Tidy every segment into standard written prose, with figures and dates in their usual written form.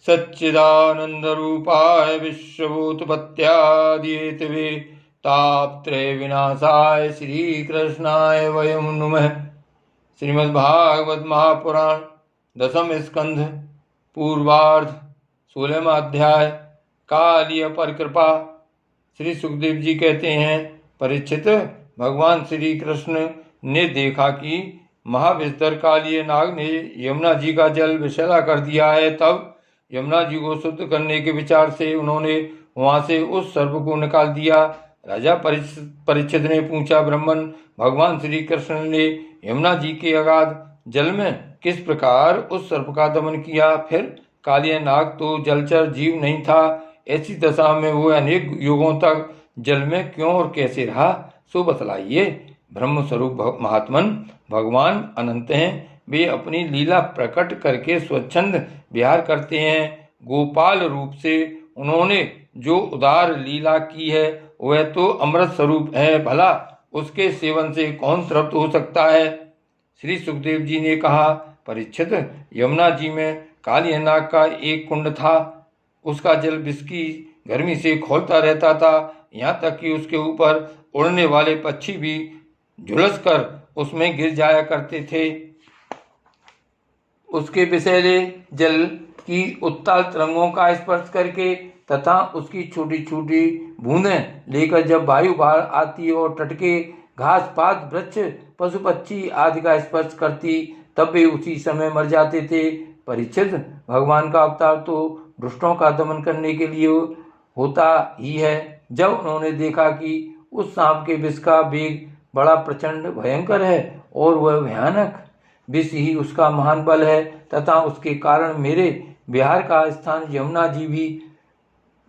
सच्चिदानंदरूपाय विश्वभूतपत्यादिहेतवे तापत्रय विनाशाय श्रीकृष्णाय वयं नुमः। श्रीमद्भागवत महापुराण दशम स्कंध पूर्वार्ध 16वां अध्याय कालीय पर कृपा। श्री सुखदेव जी कहते हैं, परीक्षित, भगवान श्री कृष्ण ने देखा कि महाविस्तर कालीय नाग ने यमुना जी का जल विषैला कर दिया है। तब यमुना जी को शुद्ध करने के विचार से उन्होंने वहां से उस सर्प को निकाल दिया। राजा परीक्षित ने पूछा, ब्राह्मण, भगवान श्री कृष्ण ने यमुना जी के अगाध जल में किस प्रकार उस सर्प का दमन किया? फिर कालिया नाग तो जलचर जीव नहीं था, ऐसी दशा में वो अनेक युगों तक जल में क्यों और कैसे रहा, सो बतलाइए। ब्रह्म स्वरूप महात्मन भगवान अनंत हैं, वे अपनी लीला प्रकट करके स्वच्छंद विहार करते हैं। गोपाल रूप से उन्होंने जो उदार लीला की है वह तो अमृत स्वरूप है, भला उसके सेवन से कौन तृप्त हो सकता है? श्री सुखदेव जी ने कहा, परीक्षित, यमुना जी में काली नाग का एक कुंड था। उसका जल विष की गर्मी से खौलता रहता था, यहाँ तक कि उसके ऊपर उड़ने वाले पक्षी भी झुलस कर उसमें गिर जाया करते थे। उसके विषैले जल की उत्ताल तरंगों का स्पर्श करके तथा उसकी छोटी छोटी बूंदें लेकर जब वायु बाहर आती और तट के घास पात वृक्ष पशु पक्षी आदि का स्पर्श करती, तब वे उसी समय मर जाते थे। परीक्षित, भगवान का अवतार तो दुष्टों का दमन करने के लिए होता ही है। जब उन्होंने देखा कि उस सांप के विष का वेग बड़ा प्रचंड भयंकर है और वह भयानक विष ही उसका महान बल है तथा उसके कारण मेरे विहार का स्थान यमुना जी भी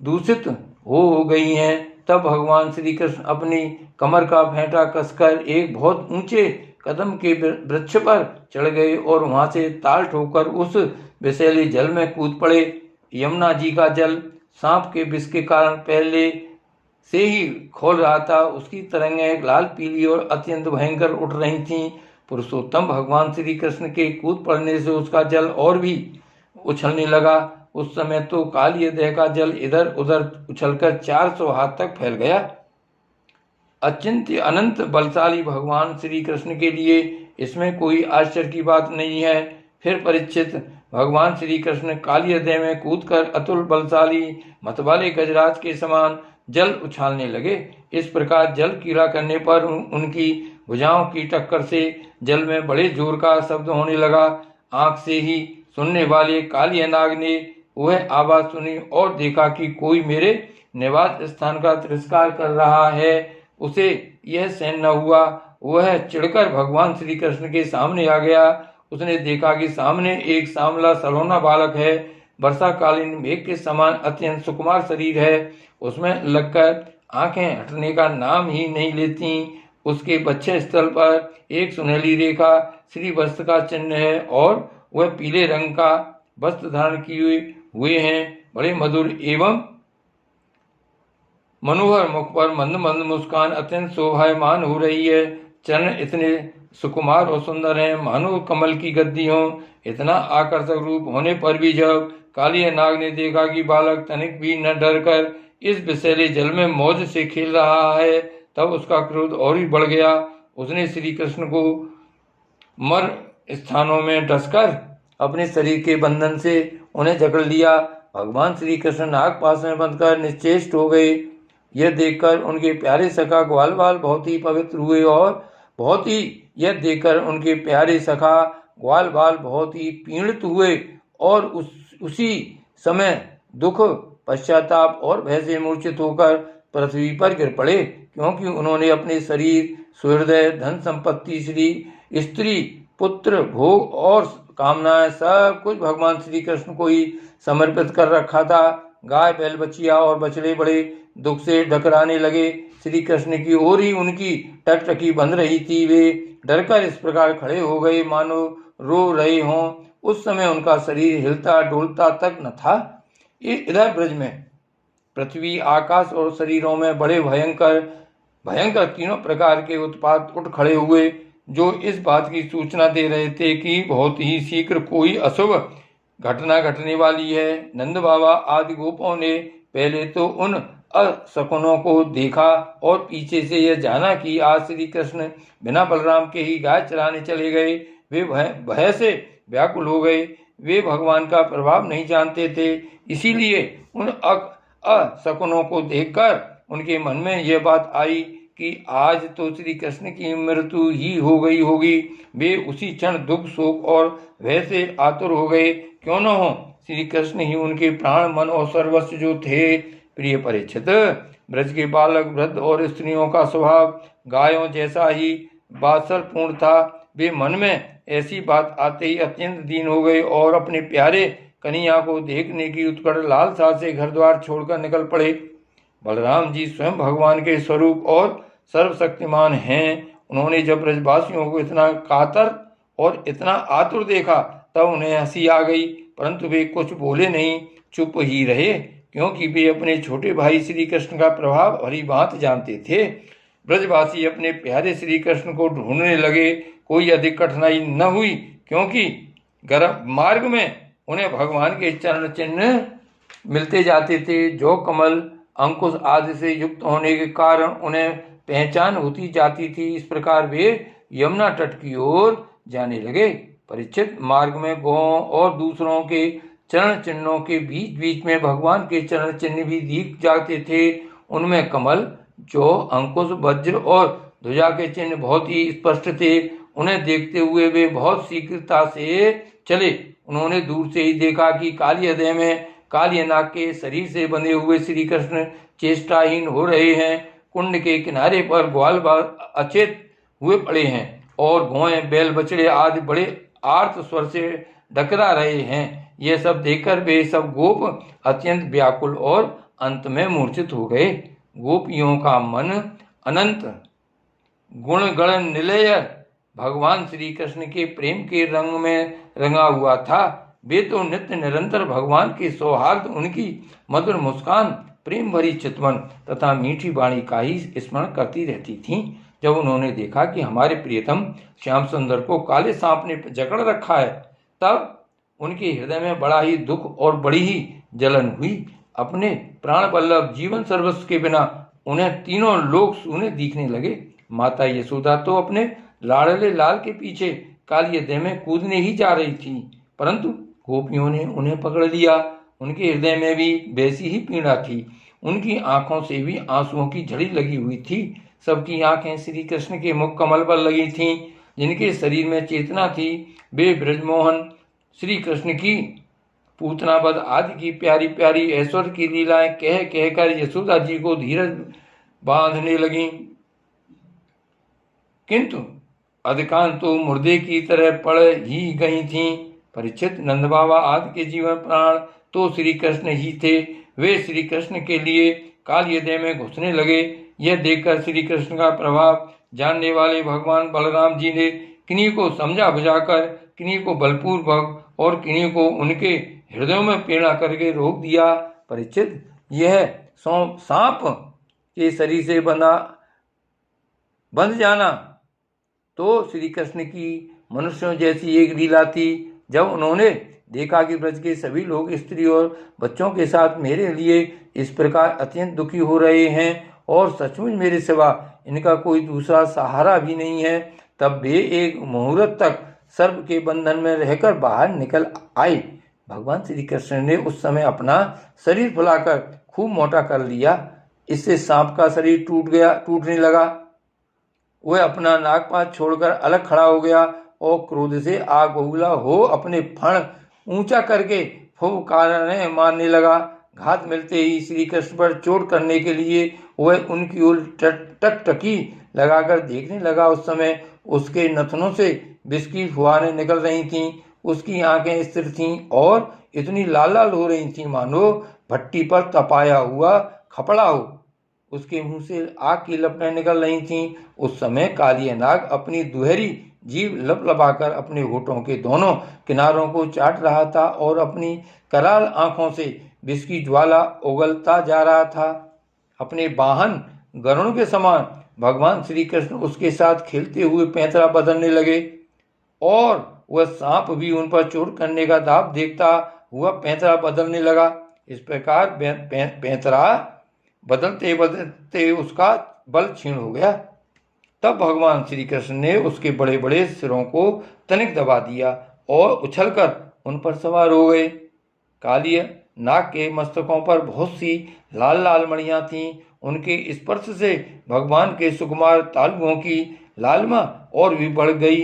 दूषित हो गई हैं, तब भगवान श्री कृष्ण अपनी कमर का फेंटा कसकर एक बहुत ऊंचे कदम के वृक्ष पर चढ़ गए और वहां से ताल ठोकर उस विषैले जल में कूद पड़े। यमुना जी का जल सांप के विष के कारण पहले से ही खोल रहा था। उसकी तरंगें लाल पीली और अत्यंत भयंकर उठ रही थीं। पुरुषोत्तम भगवान श्री कृष्ण के कूद पड़ने से उसका जल और भी उछलने लगा। उस समय तो कालिय देह का जल इधर उधर उछलकर 400 हाथ तक फैल गया। अचिंत्य अनंत बलशाली भगवान श्री कृष्ण के लिए इसमें कोई आश्चर्य की बात नहीं है। फिर परीक्षित, भगवान श्री कृष्ण कालिय देह में कूदकर अतुल बलशाली मतवाले गजराज के समान जल उछालने लगे। इस प्रकार जल कीड़ा करने पर उनकी भुजाओं की टक्कर से जल में बड़े जोर का शब्द होने लगा। आंख से ही सुनने वाले कालिया नाग ने वह आवाज सुनी और देखा कि कोई मेरे निवास स्थान का तिरस्कार कर रहा है। उसे यह सहन न हुआ, वह चिढ़कर भगवान श्री कृष्ण के सामने आ गया। उसने देखा कि सामने एक सांवला सलोना बालक है, वर्षाकालीन मेघ के समान अत्यंत सुकुमार शरीर है, उसमें लगकर आंखें हटने का नाम ही नहीं लेती। उसके बच्चे स्थल पर एक सुनहली रेखा श्री वस्त्र का चिन्ह है और वह पीले रंग का वस्त्र धारण किए हुए हैं। बड़े मधुर एवं मनोहर मुख पर मंद मंद मुस्कान अत्यंत शोभायमान हो रही है। चरण इतने सुकुमार और सुंदर हैं, मानो कमल की गद्दी हो। इतना आकर्षक रूप होने पर भी जब कालिया नाग ने देखा कि बालक तनिक भी न डर कर इस विषैले जल में मौज से खेल रहा है, तब उसका क्रोध और भी बढ़ गया। उसने श्री कृष्ण को मर स्थानों में डसकर अपने शरीर के बंधन से उन्हें जकड़ लिया। भगवान श्री कृष्ण नाग पास में बंधकर निश्चेष्ट हो गए। यह देखकर उनके प्यारे सखा ग्वाल बाल बहुत ही पवित्र हुए और बहुत ही पीड़ित हुए और उसी समय दुख, पश्चाताप और भय से मूर्छित होकर पृथ्वी पर गिर पड़े, क्योंकि उन्होंने अपने शरीर, सुहृदय, धन संपत्ति, स्त्री, पुत्र, भोग और कामनाएं सब कुछ भगवान श्री कृष्ण को ही समर्पित कर रखा था। गाय, बैल, बछिया और बछड़े बड़े दुख से डकराने लगे। श्री कृष्ण की ओर ही उनकी टकटकी बंध रही थी। वे डरकर इस प्रकार खड़े हो गए मानो रो रहे हों। उस समय उनका शरीर हिलता डोलता तक न था। इधर ब्रज में पृथ्वी, आकाश और शरीरों में बड़े भयंकर तीनों प्रकार के उत्पात उठ खड़े हुए, जो इस बात की सूचना दे रहे थे कि बहुत ही शीघ्र कोई अशुभ घटना घटने वाली है। नंद बाबा आदि गोपों ने पहले तो उन अशकुनों को देखा और पीछे से यह जाना कि आज श्री कृष्ण बिना बलराम के ही गाय चराने चले गए। वे भय से व्याकुल हो गए। वे भगवान का प्रभाव नहीं जानते थे, इसीलिए उन अशकुनों को देखकर उनके मन में यह बात आई कि आज तो श्री कृष्ण की मृत्यु ही हो गई होगी। वे उसी क्षण दुख, शोक और भय से आतुर हो गए। क्यों न हो, श्री कृष्ण ही उनके प्राण, मन और सर्वस्व जो थे। प्रिय परीक्षित, ब्रज के बालक, वृद्ध और स्त्रियों का स्वभाव गायों जैसा ही वात्सल्यपूर्ण था। वे मन में ऐसी बात आते ही अत्यंत दीन हो गए और अपने प्यारे कन्हैया को देखने की उत्कट लालसा से घर द्वार छोड़कर निकल पड़े। बलराम जी स्वयं भगवान के स्वरूप और सर्वशक्तिमान हैं। उन्होंने जब ब्रजवासियों को इतना कातर और इतना आतुर देखा तब उन्हें हंसी आ गई, परंतु वे कुछ बोले नहीं, चुप ही रहे, क्योंकि वे अपने छोटे भाई श्री कृष्ण का प्रभाव भली भांति जानते थे। ब्रजवासी अपने प्यारे श्री कृष्ण को ढूंढने लगे। कोई अधिक कठिनाई न हुई, क्योंकि मार्ग में उन्हें भगवान के चरण चिन्ह मिलते जाते थे, जो कमल, अंकुश आदि से युक्त होने के कारण उन्हें पहचान होती जाती थी। इस प्रकार वे यमुना तट की ओर जाने लगे। परीक्षित, मार्ग में गौओं और दूसरों के चरण चिन्हों के बीच बीच में भगवान के चरण चिन्ह भी दिख जाते थे। उनमें कमल, जो, अंकुश, वज्र और ध्वजा के चिन्ह बहुत ही स्पष्ट थे। उन्हें देखते हुए वे बहुत शीघ्रता से चले। उन्होंने दूर से ही देखा कि काली हृदय में काली नाग के शरीर से बंधे हुए श्री कृष्ण चेष्टाहीन हो रहे हैं। कुंड के किनारे पर ग्वाल अचेत हुए पड़े हैं और गौएं, बैल, बछड़े आदि बड़े आर्त स्वर से डकरा रहे हैं। यह सब देखकर वे सब गोप अत्यंत व्याकुल और अंत में मूर्छित हो गए। गोपियों का मन अनंत गुण गण निलय भगवान श्री कृष्ण के प्रेम के रंग में रंगा हुआ था। वे तो नित्य निरंतर भगवान के सौहार्द, उनकी मधुर मुस्कान, प्रेम भरी चितवन तथा मीठी वाणी का ही स्मरण करती रहती थीं। जब उन्होंने देखा कि हमारे प्रियतम श्याम सुंदर को काले सांप ने जकड़ रखा है, तब उनके हृदय में बड़ा ही दुख और बड़ी ही जलन हुई। अपने प्राण वल्लभ जीवन सर्वस्व के बिना उन्हें तीनों लोग सूने दिखने लगे। माता यशोदा तो अपने लाडले लाल के पीछे काली हृदय में कूदने ही जा रही थी, परंतु गोपियों ने उन्हें पकड़ लिया। उनके हृदय में भी वैसी ही पीड़ा थी। उनकी आंखों से भी आंसुओं की झड़ी लगी हुई थी। सबकी आंखें श्री कृष्ण के मुख कमल पर लगी थीं, जिनके शरीर में चेतना थी। वे ब्रजमोहन श्री कृष्ण की पूतनावध आदि की प्यारी प्यारी ऐश्वर्य की लीलाएं कह कहकर यशोदा जी को धीरज बांधने लगी, किंतु अधिकांश तो मुर्दे की तरह पड़ ही गई थीं। परीक्षित, नंद बाबा आदि के जीवन प्राण तो श्री कृष्ण ही थे। वे श्री कृष्ण के लिए काली हृदय में घुसने लगे। यह देखकर श्री कृष्ण का प्रभाव जानने वाले भगवान बलराम जी ने किन्हीं को समझा बुझाकर, किन्हीं को बलपूर्वक और किन्हीं को उनके हृदयों में पीड़ा करके रोक दिया। परीक्षित, यह सांप के शरीर से बंध जाना तो श्री कृष्ण की मनुष्यों जैसी एक लीला थी। जब उन्होंने देखा कि ब्रज के सभी लोग स्त्री और बच्चों के साथ मेरे लिए इस प्रकार अत्यंत दुखी हो रहे हैं और सचमुच मेरे सिवा इनका कोई दूसरा सहारा भी नहीं है, तब वे एक मुहूर्त तक सर्प के बंधन में रहकर बाहर निकल आए। भगवान श्री कृष्ण ने उस समय अपना शरीर फुलाकर खूब मोटा कर लिया। इससे सांप का शरीर टूटने लगा। वह अपना नागपात छोड़कर अलग खड़ा हो गया और क्रोध से आग बबूला हो अपने फण ऊंचा करके फुफकारने मारने लगा। घात मिलते ही श्री कृष्ण पर चोट करने के लिए वह उनकी ओर टकटकी लगाकर देखने लगा। उस समय उसके नथनों से विष की फुहारें निकल रही थीं। उसकी आंखें स्थिर थीं और इतनी लाल लाल हो रही थीं मानो भट्टी पर तपाया हुआ खपड़ा हो। उसके मुंह से आग की लपटें निकल रही थीं। उस समय काली नाग अपनी दुहरी जीभ लपलपाकर अपने होठों के दोनों किनारों को चाट रहा था और अपनी कराल आंखों से विष की ज्वाला उगलता जा रहा था। अपने वाहन गरुण के समान भगवान श्री कृष्ण उसके साथ खेलते हुए पैंतरा बदलने लगे और वह सांप भी उन पर चोट करने का दाव देखता हुआ पैंतरा बदलने लगा। इस प्रकार पैंतरा बदलते बदलते उसका बल क्षीण हो गया। तब भगवान श्री कृष्ण ने उसके बड़े बड़े सिरों को तनिक दबा दिया और उछलकर उन पर सवार हो गए। कालिय नाग के मस्तकों पर बहुत सी लाल लाल मणियां थीं। उनके स्पर्श से भगवान के सुकुमार तालुओं की लालिमा और भी बढ़ गई।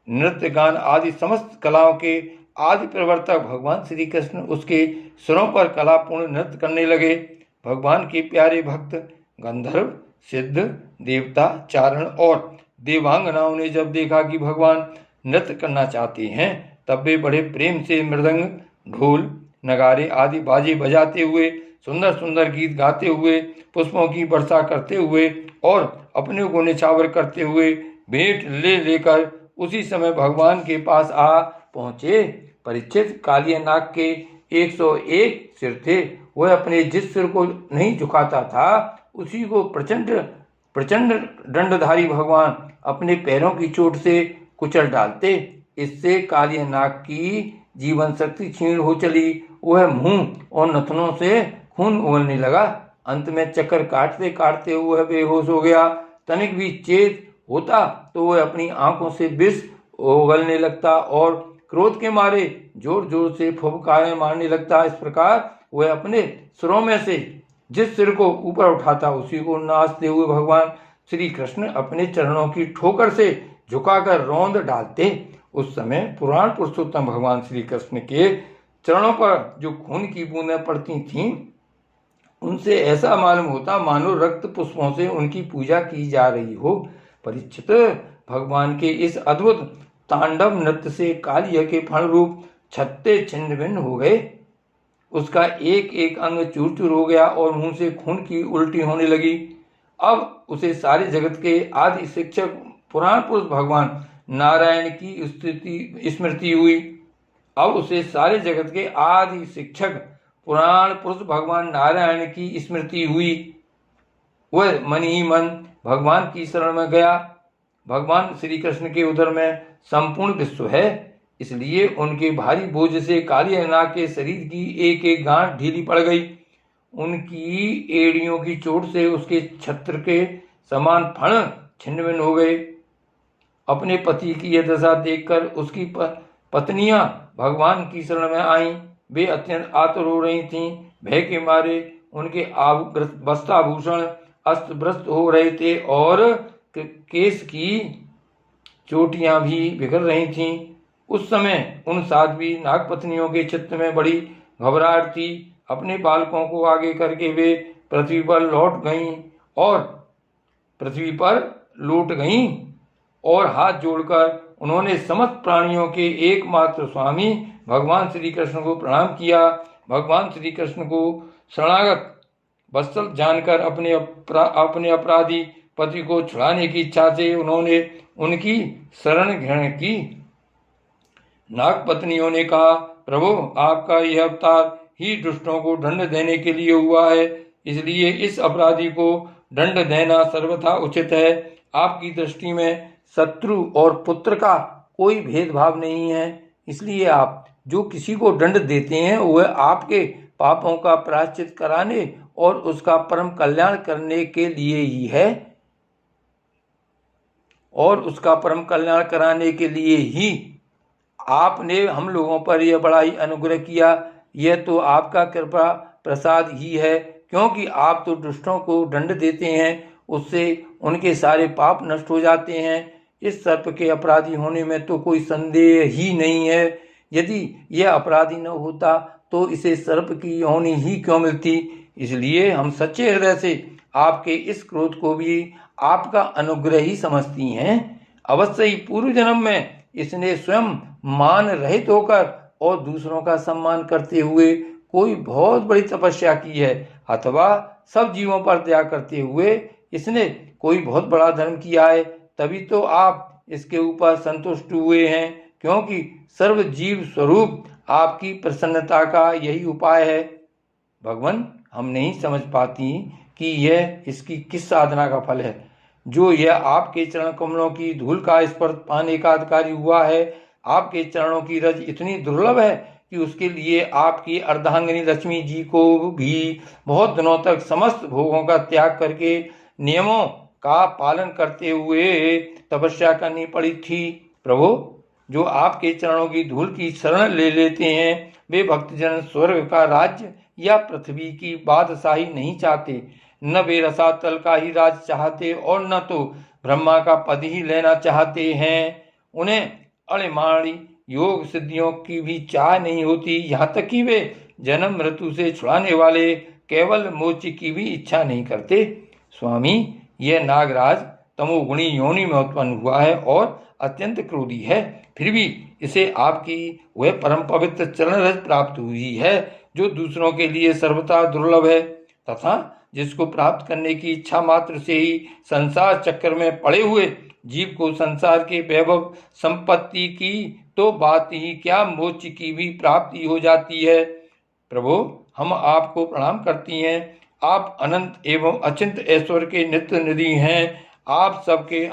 नृत्य गान आदि समस्त कलाओं के आदि प्रवर्तक भगवान श्री कृष्ण उसके सिरों पर कलापूर्ण नृत्य करने लगे। भगवान के प्यारे भक्त गंधर्व, सिद्ध, देवता, चारण और देवांगनाओं ने जब देखा कि भगवान नृत्य करना चाहते हैं, तब वे बड़े प्रेम से मृदंग, ढोल, नगारे आदि बाजे बजाते हुए, सुंदर सुंदर गीत गाते हुए, पुष्पों की वर्षा करते हुए और अपने को निछावर करते हुए भेंट ले लेकर उसी समय भगवान के पास आ पहुँचे। परीक्षित, कालिय नाग के 101 सिर थे। वह अपने जिस सिर को नहीं झुकाता था, उसी को प्रचंड दंडधारी भगवान अपने पैरों की चोट से कुचल डालते। इससे कालिय नाग की जीवन शक्ति क्षीण हो चली। वह मुंह और नथनों से खून उगलने लगा। अंत में चक्कर काटते काटते वह बेहोश हो गया। तनिक भी चेत होता तो वह अपनी आंखों से विष उगलने लगता और क्रोध के मारे जोर जोर से फुफकारें मारने लगता। इस प्रकार वह अपने सिरों में से जिस सिर को ऊपर उठाता, उसी को नाचते हुए भगवान श्री कृष्ण अपने चरणों की ठोकर से झुकाकर रौंद डालते। उस समय पुराण पुरुषोत्तम भगवान श्री कृष्ण के चरणों पर जो खून की बूंदें पड़ती थीं, उनसे ऐसा मालूम होता मानो रक्त पुष्पों से उनकी पूजा की जा रही हो। परीक्षित, भगवान के इस अद्भुत तांडव नृत्य से कालिय के फण रूप छत्ते छिन्न भिन्न हो गए। उसका एक एक अंग चूर चूर हो गया और मुंह से खून की उल्टी होने लगी। अब उसे सारे जगत के आदि शिक्षक पुराण पुरुष भगवान नारायण की स्मृति हुई। अब उसे सारे जगत के आदि शिक्षक पुराण पुरुष भगवान नारायण की स्मृति हुई। वह मन ही मन भगवान की शरण में गया। भगवान श्री कृष्ण के उदर में संपूर्ण विश्व है, इसलिए उनके भारी बोझ से कालिय नाग के शरीर की एक एक गांठ ढीली पड़ गई। उनकी एड़ियों की चोट से उसके छत्र के समान फण छिन्न भिन्न हो गए। अपने पति की यह दशा देखकर उसकी पत्नियां भगवान की शरण में आईं। वे अत्यंत आतुर हो रही थीं। भय के मारे उनके वस्त्राभूषण अस्त व्यस्त हो रहे थे और केश की चोटियां भी बिखर रही थीं। उस समय उन साध्वी नागपत्नियों के चित्त में बड़ी घबराहट थी। अपने बालकों को आगे करके वे पृथ्वी पर लौट गईं और हाथ जोड़कर उन्होंने समस्त प्राणियों के एकमात्र स्वामी भगवान श्री कृष्ण को प्रणाम किया। भगवान श्री कृष्ण को शरणागत वत्सल जानकर अपने अपराधी पति को छुड़ाने की इच्छा से उन्होंने उनकी शरण ग्रहण की। नागपत्नियों ने कहा, प्रभु, आपका यह अवतार ही दुष्टों को दंड देने के लिए हुआ है, इसलिए इस अपराधी को दंड देना सर्वथा उचित है। आपकी दृष्टि में शत्रु और पुत्र का कोई भेदभाव नहीं है, इसलिए आप जो किसी को दंड देते हैं वह आपके पापों का प्रायश्चित कराने और उसका परम कल्याण करने के लिए ही है। और उसका परम कल्याण कराने के लिए ही आपने हम लोगों पर यह बड़ा ही अनुग्रह किया। यह तो आपका कृपा प्रसाद ही है, क्योंकि आप तो दुष्टों को दंड देते हैं, उससे उनके सारे पाप नष्ट हो जाते हैं। इस सर्प के अपराधी होने में तो कोई संदेह ही नहीं है। यदि यह अपराधी न होता तो इसे सर्प की योनि ही क्यों मिलती। इसलिए हम सच्चे हृदय से आपके इस क्रोध को भी आपका अनुग्रह ही समझती हैं। अवश्य ही पूर्व जन्म में इसने स्वयं मान रहित होकर और दूसरों का सम्मान करते हुए कोई बहुत बड़ी तपस्या की है, अथवा सब जीवों पर दया करते हुए इसने कोई बहुत बड़ा धर्म किया है। तभी तो आप इसके ऊपर संतुष्ट हुए हैं, क्योंकि सर्व जीव स्वरूप आपकी प्रसन्नता का यही उपाय है। भगवान, हम नहीं समझ पाती कि यह इसकी किस साधना का फल है। जो यह आपके चरण कमलों की धूल का स्पर्श पाने का अधिकारी हुआ है, आपके चरणों की रज इतनी दुर्लभ है कि उसके लिए आपकी अर्धांगिनी लक्ष्मी जी को भी बहुत दिनों तक समस्त भोगों का त्याग करके नियमों का पालन करते हुए तपस्या करनी पड़ी थी। प्रभु, जो आपके चरणों की धूल की शरण ले लेते हैं, वे भक्तजन स्वर्ग का राज्य या पृथ्वी की बादशाही नहीं चाहते, न वे रसातल का ही राज चाहते और न तो ब्रह्मा का पद ही लेना चाहते हैं। उन्हें अणिमाणी योग सिद्धियों की भी चाह नहीं होती, यहाँ तक कि वे जन्म मृत्यु से छुड़ाने वाले केवल मोक्ष की भी इच्छा नहीं करते। स्वामी, यह नागराज तमोगुणी योनि में उत्पन्न हुआ है और अत्यंत क्रोधी है, फिर भी इसे आपकी वह परम पवित्र चरण रज प्राप्त हुई है जो दूसरों के लिए सर्वथा दुर्लभ है, तथा जिसको प्राप्त करने की इच्छा मात्र से ही संसार चक्कर में पड़े हुए जीव को संसार के वैभव संपत्ति की तो बात ही क्या, मोक्ष की भी प्राप्ति हो जाती है। प्रभु, हम आपको प्रणाम करती हैं। आप अनंत एवं अचिंत ऐश्वर्य के नित्य निधि हैं। आप सबके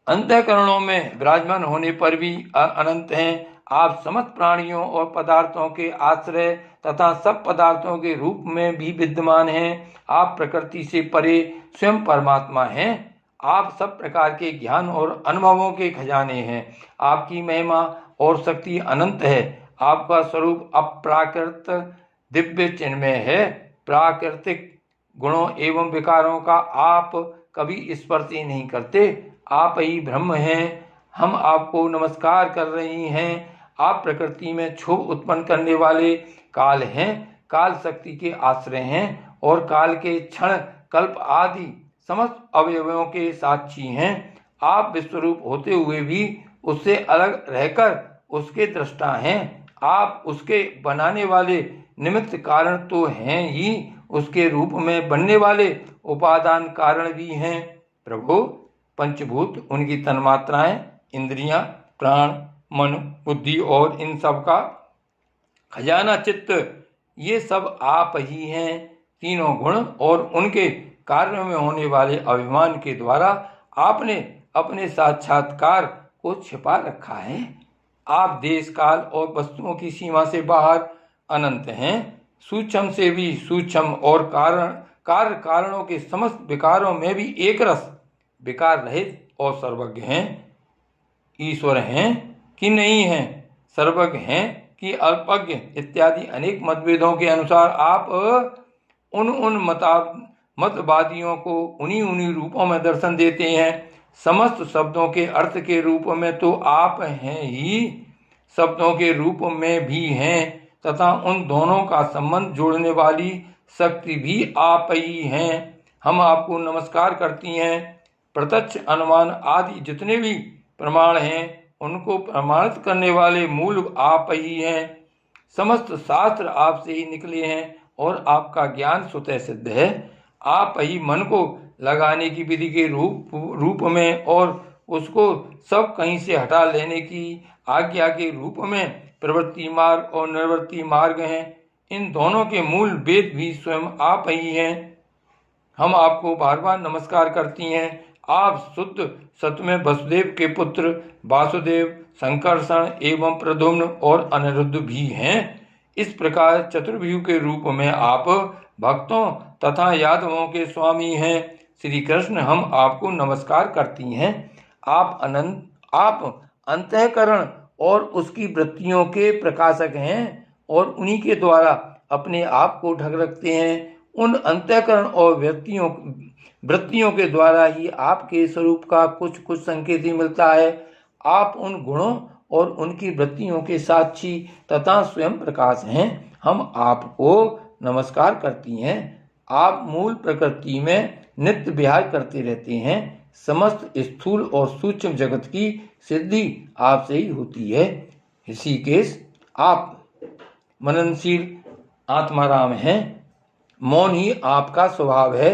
अंतःकरणों में विराजमान होने पर भी अनंत हैं। आप समस्त प्राणियों और पदार्थों के आश्रय तथा सब पदार्थों के रूप में भी विद्यमान हैं। आप प्रकृति से परे स्वयं परमात्मा हैं। आप सब प्रकार के ज्ञान और अनुभवों के खजाने हैं। आपकी महिमा और शक्ति अनंत है। आपका स्वरूप अप्राकृत दिव्य चिन्मय है। प्राकृतिक गुणों एवं विकारों का आप कभी स्पर्श ही नहीं करते। आप ही ब्रह्म हैं। हम आपको नमस्कार कर रही हैं। आप प्रकृति में क्षोभ उत्पन्न करने वाले काल हैं, काल शक्ति के आश्रय हैं और काल के क्षण कल्प आदि समस्त अवयवों के साक्षी हैं। आप विश्वरूप होते हुए भी उससे अलग रहकर उसके दृष्टा हैं। आप उसके बनाने वाले निमित्त कारण तो हैं ही, उसके रूप में बनने वाले उपादान कारण भी हैं। प्रभु, पंचभूत, उनकी तन्मात्राएं, इंद्रियां, प्राण, मन, बुद्धि और इन सब का खजाना चित्त, ये सब आप ही हैं। तीनों गुण और उनके कार्यों में होने वाले अभिमान के द्वारा आपने अपने साक्षात्कार को छिपा रखा है। आप देश काल और वस्तुओं की सीमा से बाहर अनंत हैं, सूक्ष्म से भी सूक्ष्म और कार्य कारणों के समस्त विकारों में भी एक रस, विकार रहित और सर्वज्ञ हैं। ईश्वर हैं कि नहीं हैं, सर्वज्ञ हैं कि अल्पज्ञ इत्यादि अनेक मतभेदों के अनुसार आप उन मतवादियों को उन्हीं रूपों में दर्शन देते हैं। समस्त शब्दों के अर्थ के रूप में तो आप हैं ही, शब्दों के रूप में भी हैं तथा उन दोनों का संबंध जोड़ने वाली शक्ति भी आप ही हैं। हम आपको नमस्कार करती हैं। प्रत्यक्ष, अनुमान आदि जितने भी प्रमाण हैं उनको प्रमाणित करने वाले मूल आप ही हैं। समस्त शास्त्र आपसे ही निकले हैं और आपका ज्ञान स्वतः सिद्ध है। आप ही मन को लगाने की विधि के रूप में और उसको सब कहीं से हटा लेने की आज्ञा के रूप में प्रवृत्ति मार्ग और निवृत्ति मार्ग हैं। इन दोनों के मूल वेद भी स्वयं आप ही हैं। हम आपको बार बार नमस्कार करती हैं। आप शुद्ध सत्य में वसुदेव के पुत्र वासुदेव, संकर्षण एवं प्रद्युम्न और अनिरुद्ध भी हैं। इस प्रकार चतुर्भुज के रूप में आप भक्तों तथा यादवों के स्वामी हैं। श्री कृष्ण, हम आपको नमस्कार करती हैं। आप अंतःकरण और उसकी वृत्तियों के प्रकाशक हैं और उन्हीं के द्वारा अपने आप को ढक रखते हैं। उन अंतःकरण और वृत्तियों के द्वारा ही आपके स्वरूप का कुछ संकेत ही मिलता है। आप उन गुणों और उनकी वृत्तियों के साक्षी तथा स्वयं प्रकाश हैं। हम आपको नमस्कार करती हैं। आप मूल प्रकृति में नित्य विहार करते रहते हैं। समस्त स्थूल और सूक्ष्म जगत की सिद्धि आपसे ही होती है। ऋषिकेश, आप मननशील आत्माराम हैं। मौन ही आपका स्वभाव है।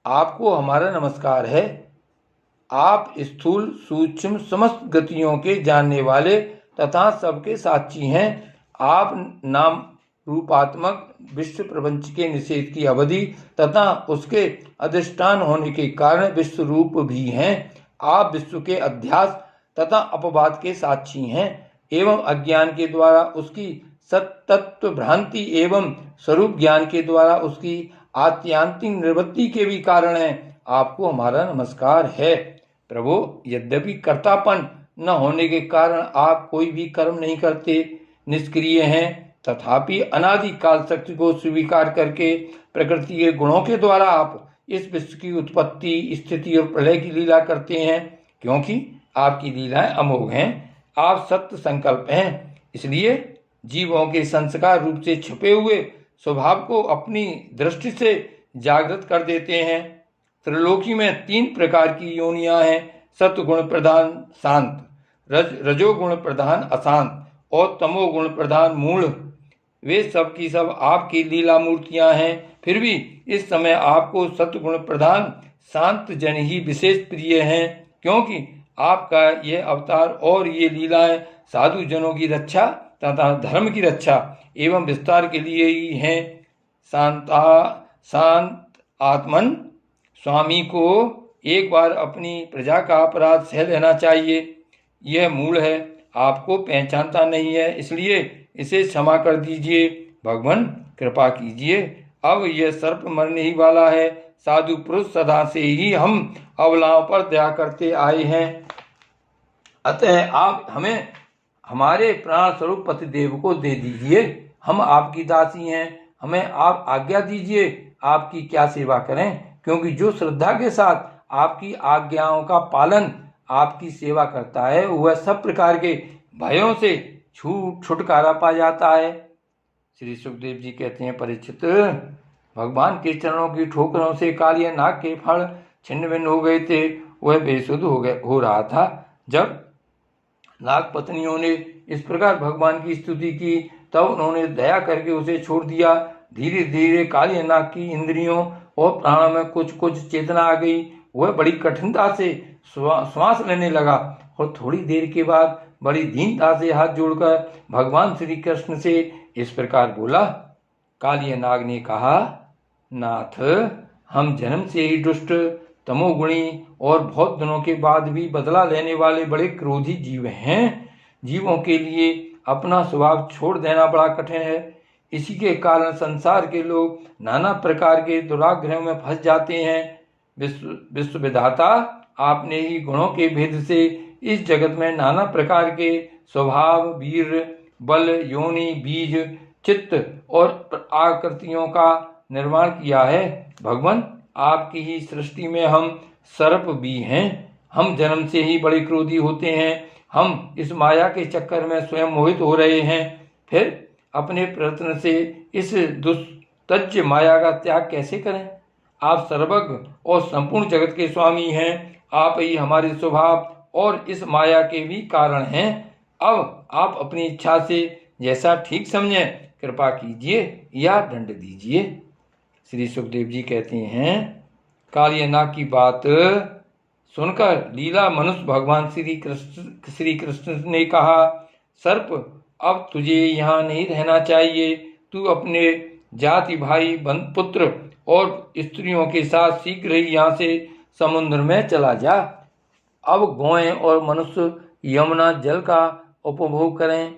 आपको हमारा नमस्कार है। आप स्थूल सूक्ष्म समस्त गतियों के जानने वाले तथा सबके साक्षी हैं। आप नाम रूपात्मक विश्व प्रपंच के निषेध की अवधि तथा उसके अधिष्ठान होने के कारण विश्व रूप भी हैं। आप विश्व के अध्यास तथा अपवाद के साक्षी हैं एवं अज्ञान के द्वारा उसकी सत्तत्व भ्रांति एवं स्वरूप ज्ञान के द्वारा उसकी आत्यांतिक निवृत्ति के भी कारण हैं। आपको हमारा नमस्कार है। प्रभु, यद्यपि कर्तापन न होने के कारण आप कोई भी कर्म नहीं करते, निष्क्रिय हैं, तथापि अनादि काल शक्ति को स्वीकार करके प्रकृति के गुणों के द्वारा आप इस विश्व की उत्पत्ति, स्थिति और प्रलय की लीला करते हैं। क्योंकि आपकी लीलाएं अमोघ हैं, आप सत्य संकल्प हैं, इसलिए जीवों के संस्कार रूप से छुपे हुए स्वभाव को अपनी दृष्टि से जागृत कर देते हैं। त्रिलोकी में 3 प्रकार की योनियां हैं, सत्वगुण प्रधान शांत, रजोगुण प्रधान अशांत और तमोगुण प्रधान मूढ़। वे सब की सब आपकी लीला मूर्तियां हैं। फिर भी इस समय आपको सत्वगुण प्रधान शांत जन ही विशेष प्रिय हैं, क्योंकि आपका ये अवतार और ये लीलाएं साधु जनों की रक्षा तथा धर्म की रक्षा एवं विस्तार के लिए ही हैं। शांत आत्मन स्वामी को एक बार अपनी प्रजा का अपराध सह लेना चाहिए। यह मूल है, आपको पहचानता नहीं है, इसलिए इसे क्षमा कर दीजिए। भगवान कृपा कीजिए, अब यह सर्प मरने ही वाला है। साधु पुरुष सदा से ही हम अबलाओं पर दया करते आए हैं, अतः आप हमें हमारे प्राण स्वरूप पतिदेव को दे दीजिए। हम आपकी दासी हैं, हमें आप आज्ञा दीजिए, आपकी क्या सेवा करें, क्योंकि जो श्रद्धा के साथ आपकी आज्ञाओं का पालन, आपकी सेवा करता है, वह सब प्रकार के भयों से छुटकारा पा जाता है। श्री सुखदेव जी कहते हैं, परीक्षित, भगवान के चरणों की ठोकरों से कालिया नाग के फल छिन्न भिन्न हो गए थे। वह बेसुध हो रहा था। जब नाग पत्नियों ने इस प्रकार भगवान की स्तुति की, तब उन्होंने दया करके उसे छोड़ दिया। धीरे धीरे कालिया नाग की इंद्रियों और प्राणों में कुछ कुछ चेतना आ गई। वह बड़ी कठिनता से श्वास लेने लगा और थोड़ी देर के बाद बड़ी दीनता से हाथ जोड़कर भगवान श्री कृष्ण से इस प्रकार बोला। कालिया नाग ने कहा, नाथ, हम जन्म से ही दुष्ट, तमोगुणी और बहुत दिनों के बाद भी बदला लेने वाले बड़े क्रोधी जीव हैं। जीवों के लिए अपना स्वभाव छोड़ देना बड़ा कठिन है। इसी के कारण संसार के लोग नाना प्रकार के दुराग्रह में फंस जाते हैं। विश्व विधाता, आपने ही गुणों के भेद से इस जगत में नाना प्रकार के स्वभाव, वीर, बल, योनि, बीज, चित्त और आकृतियों का निर्माण किया है। भगवान, आपकी ही सृष्टि में हम सर्प भी हैं। हम जन्म से ही बड़े क्रोधी होते हैं। हम इस माया के चक्कर में स्वयं मोहित हो रहे हैं। फिर अपने प्रयत्न से इस दुस्तज्य माया का त्याग कैसे करें? आप सर्वज्ञ और संपूर्ण जगत के स्वामी हैं। आप ही हमारे स्वभाव और इस माया के भी कारण हैं। अब आप अपनी इच्छा से जैसा ठीक समझें कृपा कीजिए या दंड दीजिए। श्री सुखदेव जी कहते हैं, कालिया नाग की बात सुनकर लीला मनुष्य भगवान श्री कृष्ण ने कहा, सर्प, अब तुझे यहाँ नहीं रहना चाहिए। तू अपने जाति भाई, पुत्र और स्त्रियों के साथ शीघ्र ही यहाँ से समुद्र में चला जा। अब गौएं और मनुष्य यमुना जल का उपभोग करें।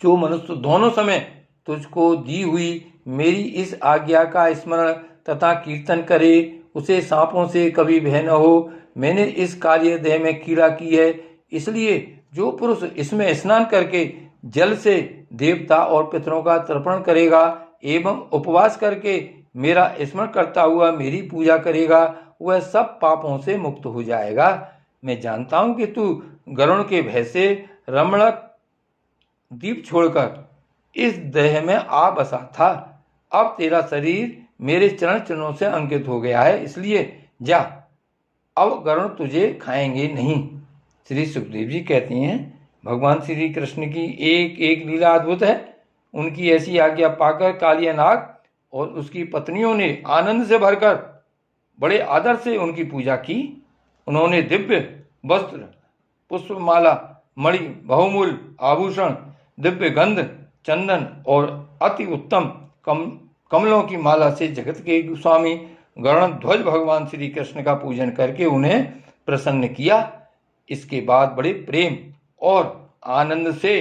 जो मनुष्य दोनों समय तुझको दी हुई मेरी इस आज्ञा का स्मरण तथा कीर्तन करे, उसे सांपों से कभी भय न हो। मैंने इस कार्य देह में कीड़ा की है, इसलिए जो पुरुष इसमें स्नान करके जल से देवता और पितरों का तर्पण करेगा एवं उपवास करके मेरा स्मरण करता हुआ मेरी पूजा करेगा, वह सब पापों से मुक्त हो जाएगा। मैं जानता हूं कि तू गरुण के भय से रमणक दीप छोड़कर इस देह में आ बसा था। अब तेरा शरीर मेरे चरण चिन्हों से अंकित हो गया है, इसलिए जा, अब गरुण तुझे खाएंगे नहीं। श्री सुखदेव जी कहते हैं, भगवान श्री कृष्ण की एक एक लीला अद्भुत है। उनकी ऐसी आज्ञा पाकर कालिया नाग और उसकी पत्नियों ने आनंद से भरकर बड़े आदर से उनकी पूजा की। उन्होंने दिव्य वस्त्र, पुष्पमाला, मणि, बहुमूल्य आभूषण, दिव्य गंध चंदन और अति उत्तम कमलों की माला से जगत के गोस्वामी गरुड़ध्वज भगवान श्री कृष्ण का पूजन करके उन्हें प्रसन्न किया। इसके बाद बड़े प्रेम और आनंद से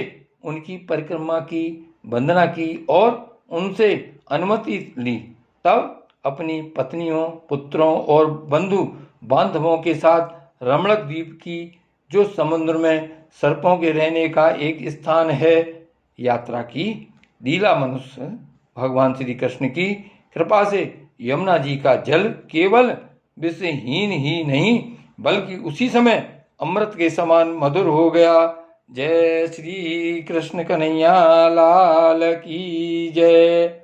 उनकी परिक्रमा की, वंदना की और उनसे अनुमति ली। तब अपनी पत्नियों, पुत्रों और बंधु बांधवों के साथ रमणक द्वीप की, जो समुद्र में सर्पों के रहने का एक स्थान है, यात्रा की। लीला मनुष्य भगवान श्री कृष्ण की कृपा से यमुना जी का जल केवल विषहीन ही नहीं बल्कि उसी समय अमृत के समान मधुर हो गया। जय श्री कृष्ण कन्हैया लाल की जय।